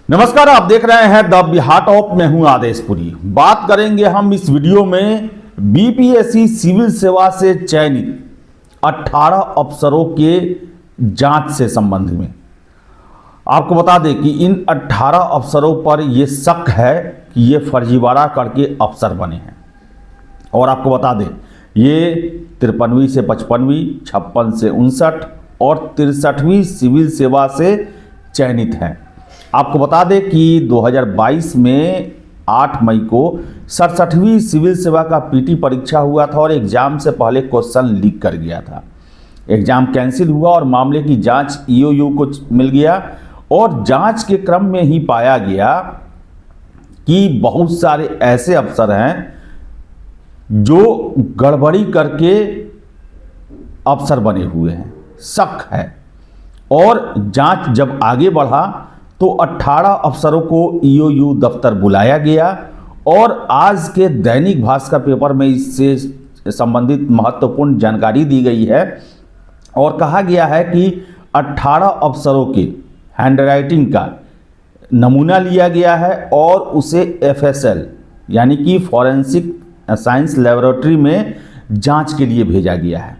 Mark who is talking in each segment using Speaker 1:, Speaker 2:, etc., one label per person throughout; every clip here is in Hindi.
Speaker 1: नमस्कार, आप देख रहे हैं द बिहार टॉप। मैं हूं आदेशपुरी। बात करेंगे हम इस वीडियो में बीपीएससी सिविल सेवा से चयनित 18 अफसरों के जांच से संबंध में। आपको बता दें कि इन 18 अफसरों पर यह शक है कि ये फर्जीवाड़ा करके अफसर बने हैं। और आपको बता दें ये 53वीं से 55वीं, 56 से 59 और 63वीं सिविल सेवा से चयनित हैं। आपको बता दें कि 2022 में 8 मई को 67वीं सिविल सेवा का पीटी परीक्षा हुआ था और एग्ज़ाम से पहले क्वेश्चन लीक कर गया था। एग्ज़ाम कैंसिल हुआ और मामले की जांच ईओयू को मिल गया और जांच के क्रम में ही पाया गया कि बहुत सारे ऐसे अफसर हैं जो गड़बड़ी करके अफसर बने हुए हैं, शक है। और जांच जब आगे बढ़ा तो 18 अफसरों को ईओयू दफ्तर बुलाया गया और आज के दैनिक भास्कर पेपर में इससे संबंधित महत्वपूर्ण जानकारी दी गई है और कहा गया है कि 18 अफसरों के हैंडराइटिंग का नमूना लिया गया है और उसे एफएसएल यानी कि फॉरेंसिक साइंस लेबोरेटरी में जांच के लिए भेजा गया है।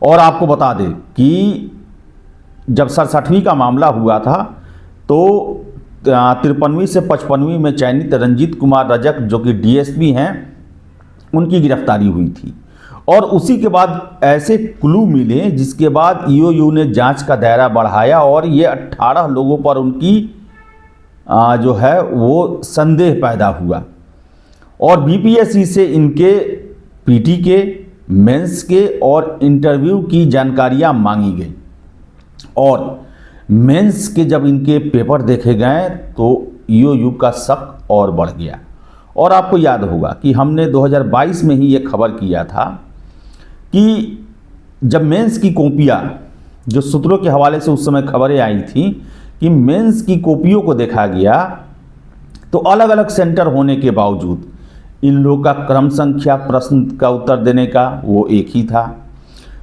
Speaker 1: और आपको बता दें कि जब 67वीं का मामला हुआ था तो 53वीं से 55वीं में चयनित रंजीत कुमार रजक जो कि डीएसपी हैं, उनकी गिरफ्तारी हुई थी। और उसी के बाद ऐसे क्लू मिले जिसके बाद ईओयू ने जांच का दायरा बढ़ाया और ये 18 लोगों पर उनकी जो है वो संदेह पैदा हुआ और बीपीएससी से इनके पीटी के, मेंस के और इंटरव्यू की जानकारियां मांगी गई। और मेंस के जब इनके पेपर देखे गए तो ईओयू का शक और बढ़ गया। और आपको याद होगा कि हमने 2022 में ही ये खबर किया था कि जब मेंस की कॉपियाँ, जो सूत्रों के हवाले से उस समय खबरें आई थी कि मेंस की कॉपियों को देखा गया तो अलग अलग सेंटर होने के बावजूद इन लोगों का क्रम संख्या प्रश्न का उत्तर देने का वो एक ही था।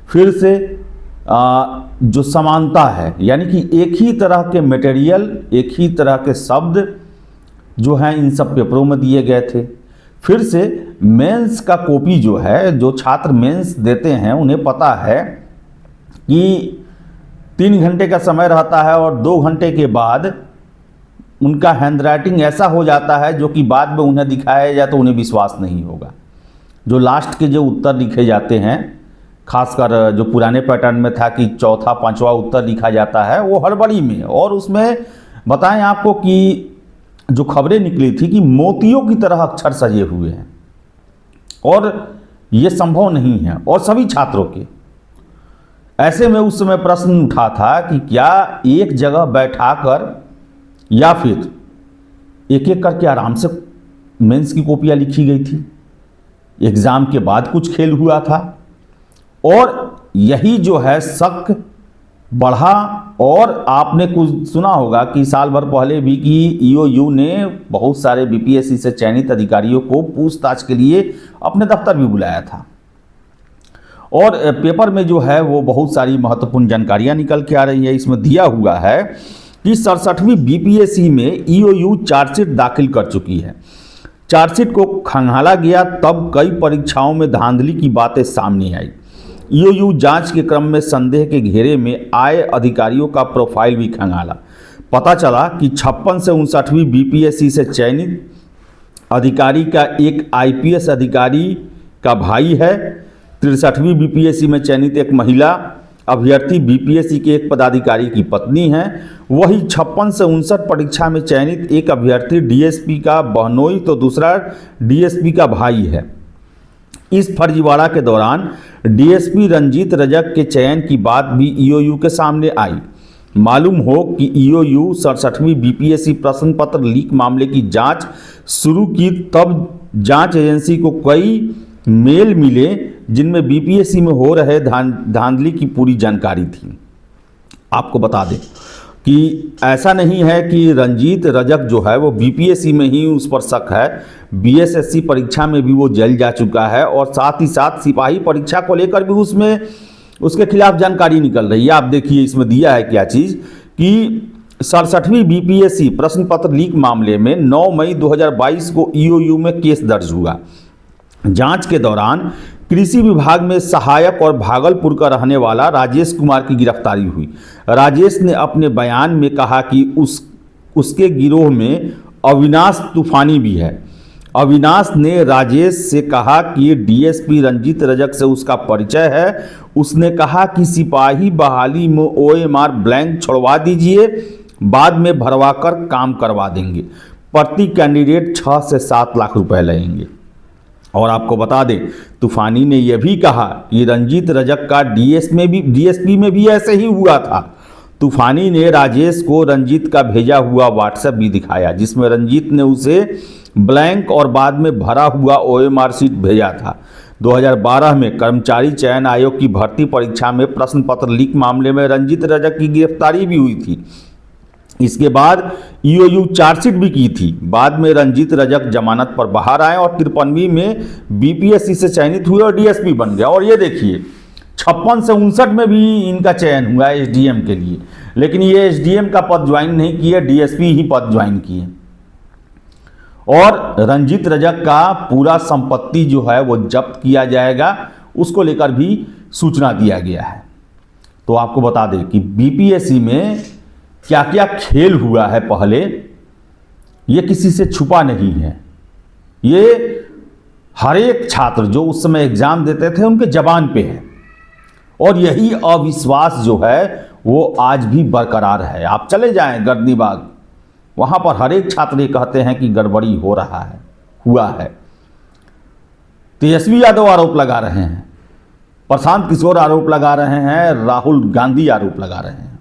Speaker 1: फिर से जो समानता है यानी कि एक ही तरह के मटेरियल, एक ही तरह के शब्द जो हैं इन सब पेपरों में दिए गए थे। फिर से मेंस का कॉपी जो है, जो छात्र मेंस देते हैं उन्हें पता है कि 3 घंटे का समय रहता है और 2 घंटे के बाद उनका हैंडराइटिंग ऐसा हो जाता है जो कि बाद में उन्हें दिखाया जाए तो उन्हें विश्वास नहीं होगा। जो लास्ट के जो उत्तर लिखे जाते हैं, खासकर जो पुराने पैटर्न में था कि चौथा 5वां उत्तर लिखा जाता है, वो हड़बड़ी में। और उसमें बताएं आपको कि जो खबरें निकली थी कि मोतियों की तरह अक्षर सजे हुए हैं और ये संभव नहीं है। और सभी छात्रों के ऐसे में उस समय प्रश्न उठा था कि क्या एक जगह बैठाकर या फिर एक एक करके आराम से मेंस की कॉपियाँ लिखी गई थी। एग्ज़ाम के बाद कुछ खेल हुआ था और यही जो है शक बढ़ा। और आपने कुछ सुना होगा कि साल भर पहले भी कि ईओयू ने बहुत सारे बीपीएससी से चयनित अधिकारियों को पूछताछ के लिए अपने दफ्तर भी बुलाया था। और पेपर में जो है वो बहुत सारी महत्वपूर्ण जानकारियां निकल के आ रही है। इसमें दिया हुआ है कि 67वीं बीपीएससी में ईओयू चार्जशीट दाखिल कर चुकी है। चार्जशीट को खंगाला गया तब कई परीक्षाओं में धांधली की बातें सामने आई। ईओयू जांच के क्रम में संदेह के घेरे में आए अधिकारियों का प्रोफाइल भी खंगाला। पता चला कि 56 से 59वीं बीपीएससी से चयनित अधिकारी का एक आईपीएस अधिकारी का भाई है। 63वीं बीपीएससी में चयनित एक महिला अभ्यर्थी बीपीएससी के एक पदाधिकारी की पत्नी है। वही 56 से 59 परीक्षा में चयनित एक अभ्यर्थी डीएसपी का बहनोई तो दूसरा डीएसपी का भाई है। इस फर्जीवाड़ा के दौरान डीएसपी रंजीत रजक के चयन की बात भी ईओयू के सामने आई। मालूम हो कि ईओयू 67वीं बीपीएससी प्रश्न पत्र लीक मामले की जांच शुरू की तब जांच एजेंसी को कई मेल मिले जिनमें बीपीएससी में हो रहे धांधली की पूरी जानकारी थी। आपको बता दें कि ऐसा नहीं है कि रंजीत रजक जो है वो बीपीएससी में ही उस पर शक है, बीएसएससी परीक्षा में भी वो जल जा चुका है और साथ ही साथ सिपाही परीक्षा को लेकर भी उसमें उसके खिलाफ जानकारी निकल रही है। आप देखिए इसमें दिया है क्या चीज़ कि 67वीं बीपीएससी प्रश्न पत्र लीक मामले में 9 मई 2022 को ईओयू में केस दर्ज हुआ। जांच के दौरान कृषि विभाग में सहायक और भागलपुर का रहने वाला राजेश कुमार की गिरफ्तारी हुई। राजेश ने अपने बयान में कहा कि उसके गिरोह में अविनाश तूफानी भी है। अविनाश ने राजेश से कहा कि डीएसपी रंजीत रजक से उसका परिचय है। उसने कहा कि सिपाही बहाली में ओएमआर ब्लैंक छोड़वा दीजिए, बाद में भरवाकर काम करवा देंगे। प्रति कैंडिडेट 6 से 7 लाख रुपए लगेंगे। और आपको बता दें, तूफानी ने यह भी कहा कि रंजीत रजक का डीएसपी में भी ऐसे ही हुआ था। तूफानी ने राजेश को रंजीत का भेजा हुआ व्हाट्सएप भी दिखाया, जिसमें रंजीत ने उसे ब्लैंक और बाद में भरा हुआ ओएमआर शीट भेजा था। 2012 में कर्मचारी चयन आयोग की भर्ती परीक्षा में प्रश्न पत्र लीक मामले में रंजीत रजक की गिरफ्तारी भी हुई थी। इसके बाद ईओयू चार्जशीट भी की थी। बाद में रंजीत रजक जमानत पर बाहर आए और 53वीं में बीपीएससी से चयनित हुए और डीएसपी बन गया। और ये देखिए 56 से 59 में भी इनका चयन हुआ एसडीएम के लिए, लेकिन ये एसडीएम का पद ज्वाइन नहीं किए, डीएसपी ही पद ज्वाइन किए। और रंजीत रजक का पूरा संपत्ति जो है वो जब्त किया जाएगा, उसको लेकर भी सूचना दिया गया है। तो आपको बता दें कि बीपीएससी में क्या क्या खेल हुआ है पहले, ये किसी से छुपा नहीं है। ये हर एक छात्र जो उस समय एग्जाम देते थे उनके जबान पे है। और यही अविश्वास जो है वो आज भी बरकरार है। आप चले जाएं गर्दनी बाग, वहां पर हर एक छात्र ये कहते हैं कि गड़बड़ी हो रहा है, हुआ है। तेजस्वी यादव आरोप लगा रहे हैं, प्रशांत किशोर आरोप लगा रहे हैं, राहुल गांधी आरोप लगा रहे हैं।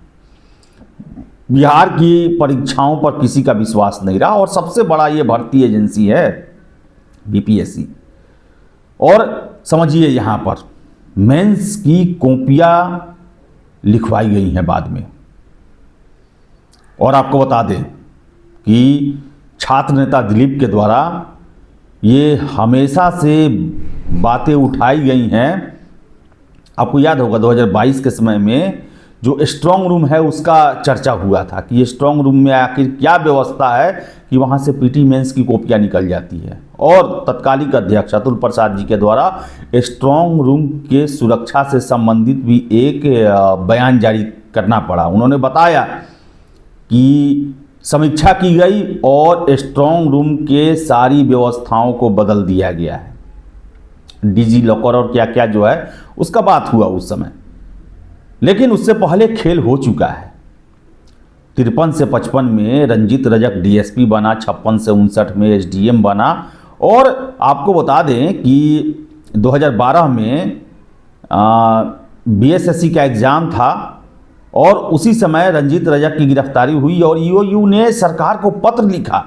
Speaker 1: बिहार की परीक्षाओं पर किसी का विश्वास नहीं रहा। और सबसे बड़ा ये भर्ती एजेंसी है बीपीएससी। और समझिए यहां पर मेंस की कॉपियां लिखवाई गई हैं बाद में। और आपको बता दें कि छात्र नेता दिलीप के द्वारा ये हमेशा से बातें उठाई गई हैं। आपको याद होगा 2022 के समय में जो स्ट्रांग रूम है उसका चर्चा हुआ था कि ये स्ट्रांग रूम में आखिर क्या व्यवस्था है कि वहाँ से पीटी मेंस की कॉपियाँ निकल जाती है। और तत्कालीन अध्यक्ष अतुल प्रसाद जी के द्वारा स्ट्रांग रूम के सुरक्षा से संबंधित भी एक बयान जारी करना पड़ा। उन्होंने बताया कि समीक्षा की गई और स्ट्रांग रूम के सारी व्यवस्थाओं को बदल दिया गया है। डिजी लॉकर और क्या क्या जो है उसका बात हुआ उस समय, लेकिन उससे पहले खेल हो चुका है। 53 से 55 में रंजीत रजक डीएसपी बना, 56 से 59 में एसडीएम बना। और आपको बता दें कि 2012 में बीएसएससी का एग्ज़ाम था और उसी समय रंजीत रजक की गिरफ्तारी हुई और ईओयू ने सरकार को पत्र लिखा,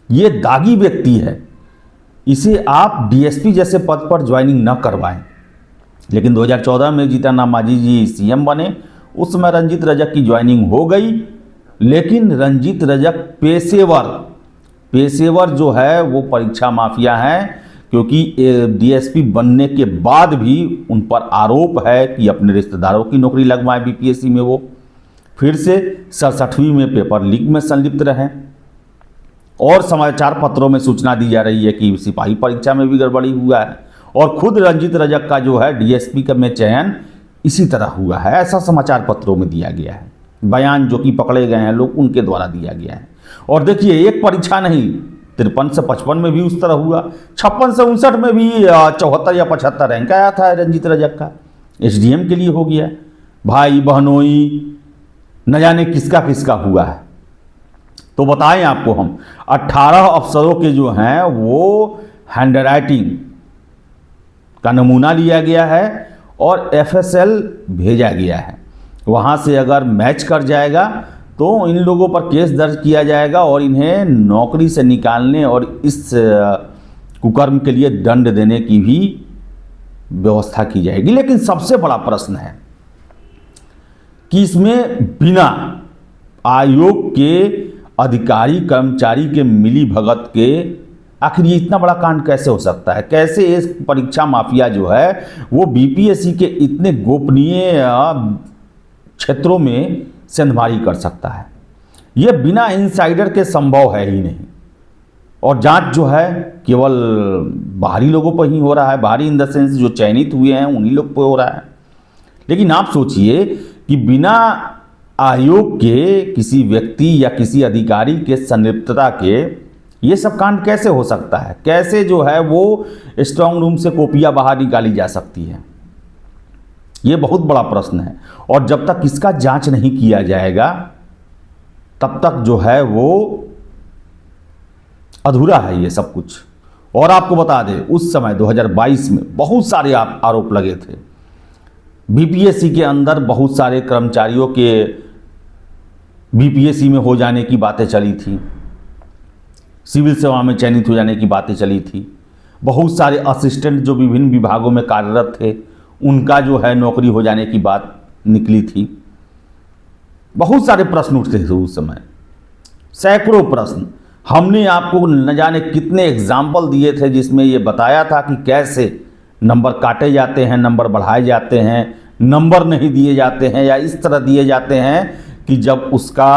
Speaker 1: ये दागी व्यक्ति है, इसे आप डीएसपी जैसे पद पर ज्वाइनिंग न करवाएं। लेकिन 2014 में जीतन राम मांझी जी सीएम बने, उस समय रंजीत रजक की ज्वाइनिंग हो गई। लेकिन रंजीत रजक पेशेवर जो है वो परीक्षा माफिया हैं, क्योंकि डीएसपी बनने के बाद भी उन पर आरोप है कि अपने रिश्तेदारों की नौकरी लगवाएं बीपीएससी में। वो फिर से 67वीं में पेपर लीक में संलिप्त रहे और समाचार पत्रों में सूचना दी जा रही है कि सिपाही परीक्षा में भी गड़बड़ी हुआ है। और खुद रंजीत रजक का जो है डीएसपी का में चयन इसी तरह हुआ है, ऐसा समाचार पत्रों में दिया गया है। बयान जो कि पकड़े गए हैं लोग उनके द्वारा दिया गया है। और देखिए एक परीक्षा नहीं, 53 से 55 में भी उस तरह हुआ, 56 से 59 में भी 74 या 75 रैंक आया था रंजीत रजक का, एसडीएम के लिए हो गया। भाई बहनोई न जाने किसका किसका हुआ है। तो बताएं आपको हम 18 अफसरों के जो हैं वो हैंडराइटिंग का नमूना लिया गया है और एफएसएल भेजा गया है। वहाँ से अगर मैच कर जाएगा तो इन लोगों पर केस दर्ज किया जाएगा और इन्हें नौकरी से निकालने और इस कुकर्म के लिए दंड देने की भी व्यवस्था की जाएगी। लेकिन सबसे बड़ा प्रश्न है कि इसमें बिना आयोग के अधिकारी कर्मचारी के मिली भगत के आखिर ये इतना बड़ा कांड कैसे हो सकता है? कैसे इस परीक्षा माफिया जो है वो बीपीएससी के इतने गोपनीय क्षेत्रों में सेंधमारी कर सकता है? ये बिना इनसाइडर के संभव है ही नहीं। और जांच जो है केवल बाहरी लोगों पर ही हो रहा है, बाहरी इन द सेंस जो चयनित हुए हैं उन्हीं लोग पर हो रहा है। लेकिन आप सोचिए कि बिना आयोग के किसी व्यक्ति या किसी अधिकारी के संलिप्तता के ये सब कांड कैसे हो सकता है? कैसे जो है वो स्ट्रांग रूम से कॉपियां बाहर निकाली जा सकती है? ये बहुत बड़ा प्रश्न है। और जब तक इसका जांच नहीं किया जाएगा तब तक जो है वो अधूरा है ये सब कुछ। और आपको बता दें, उस समय 2022 में बहुत सारे आरोप लगे थे। बीपीएससी के अंदर बहुत सारे कर्मचारियों के बीपीएससी में हो जाने की बातें चली थी, सिविल सेवा में चयनित हो जाने की बातें चली थी। बहुत सारे असिस्टेंट जो विभिन्न विभागों में कार्यरत थे उनका जो है नौकरी हो जाने की बात निकली थी। बहुत सारे प्रश्न उठते थे उस समय, सैकड़ों प्रश्न। हमने आपको न जाने कितने एग्जाम्पल दिए थे जिसमें ये बताया था कि कैसे नंबर काटे जाते हैं, नंबर बढ़ाए जाते हैं, नंबर नहीं दिए जाते हैं या इस तरह दिए जाते हैं कि जब उसका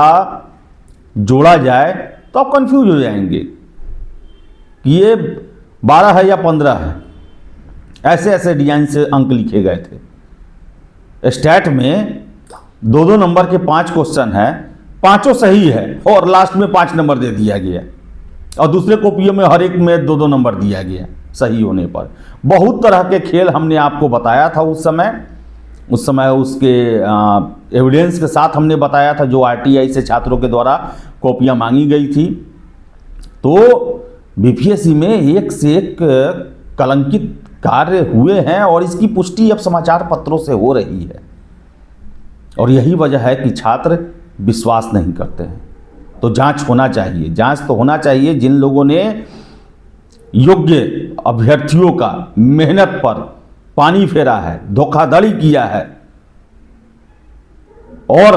Speaker 1: जोड़ा जाए तो आप कंफ्यूज हो जाएंगे कि ये 12 है या 15 है। ऐसे ऐसे डिजाइन से अंक लिखे गए थे। स्टैट में 2-2 नंबर के 5 क्वेश्चन हैं, पांचों सही है और लास्ट में 5 नंबर दे दिया गया और दूसरे कॉपियों में हर एक में 2-2 नंबर दिया गया सही होने पर। बहुत तरह के खेल हमने आपको बताया था उस समय उसके एविडेंस के साथ हमने बताया था जो आरटीआई से छात्रों के द्वारा कॉपियां मांगी गई थी। तो बीपीएससी में एक से एक कलंकित कार्य हुए हैं और इसकी पुष्टि अब समाचार पत्रों से हो रही है। और यही वजह है कि छात्र विश्वास नहीं करते हैं। तो जांच होना चाहिए, जांच तो होना चाहिए। जिन लोगों ने योग्य अभ्यर्थियों का मेहनत पर पानी फेरा है, धोखाधड़ी किया है और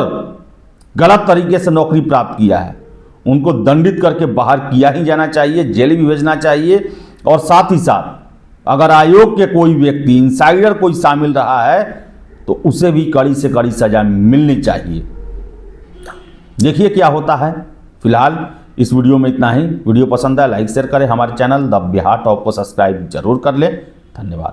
Speaker 1: गलत तरीके से नौकरी प्राप्त किया है, उनको दंडित करके बाहर किया ही जाना चाहिए, जेल भी भेजना चाहिए। और साथ ही साथ अगर आयोग के कोई व्यक्ति इनसाइडर कोई शामिल रहा है तो उसे भी कड़ी से कड़ी सजा मिलनी चाहिए। देखिए क्या होता है। फिलहाल इस वीडियो में इतना ही। वीडियो पसंद है लाइक शेयर करें, हमारे चैनल द बिहार टॉप को सब्सक्राइब जरूर कर लें। धन्यवाद।